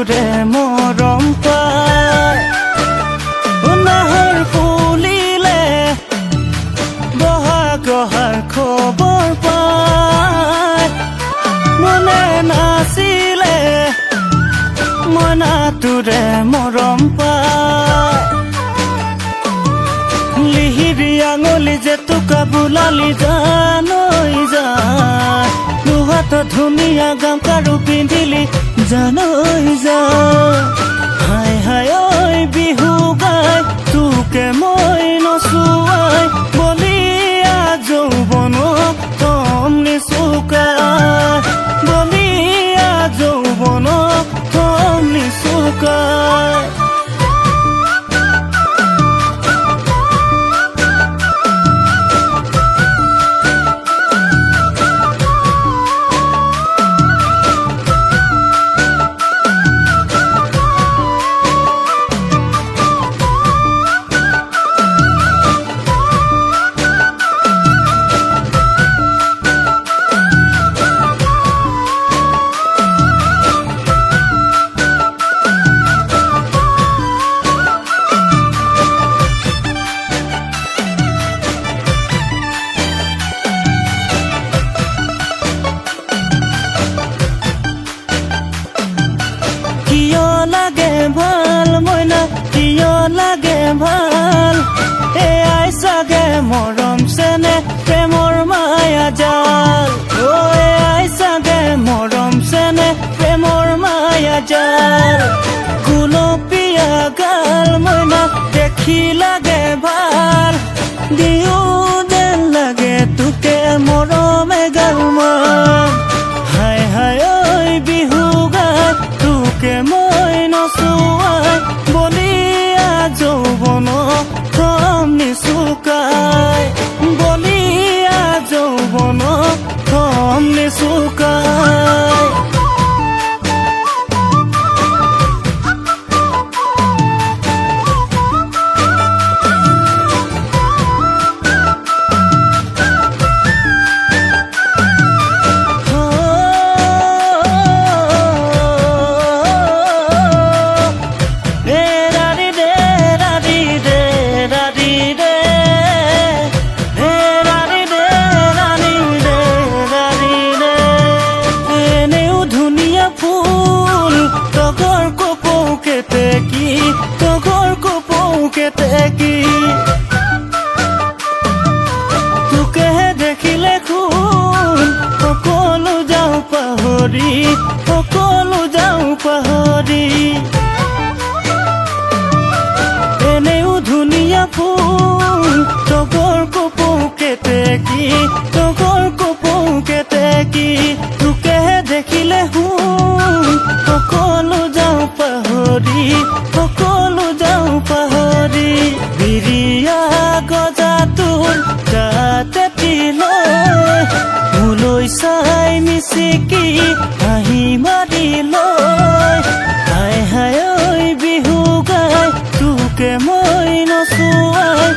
তোৰে মৰম পায় নাহৰ ফুলিলে বহাগৰ খবৰ পায় মনে নাছিলে মনা তোৰে মৰম পায় লিহিৰি আঙুলি যে তোকা বুলালি জানৈ যায় দুহাত ধুনীয়া গামখাৰু পিন্ধিলি জানৈ যায় হাই হাই ঐ বিহু গাই তোকে মই নচুৱাই বলিয়া যৌৱন থম নিচুকাই বলিয়া যৌৱন থম নিচুকাই কিয় লাগে ভাল মইনা কিয় লাগে ভাল এয়াই চাগে মৰম চেনে প্ৰেমৰ মায়া জাল এয়াই চাগে মৰম চেনে প্ৰেমৰ মায়া জাল গুলপীয়া গাল মইনা দেখি লাগে ভাল দিও যেন লাগে তোকে মৰমে গাল মান হাই হাই ঐ বিহু গাই তোকে মই নচুৱাই বলিয়া যৌৱন থম নিচুকাই বলিয়া যৌৱন থম নিচুকাই তোকে দেখিলে খুন সকলো যাওঁ পাহৰি সকলো যাওঁ পাহৰি এনেও ধুনীয়া ফুল তগৰ কপৌকেতে কি তগৰ কপৌকেতে কি তোকে দেখিলে খুন সকলো যাওঁ পাহৰি সকলো যাওঁ পাহৰি বিৰিয়া গজা তোৰ গাতে তিলৈ মোলৈ চাই মিচিকি হাঁহি মাৰিলৈ হাই হাই ঐ বিহু গাই তোকে মই নচুৱাই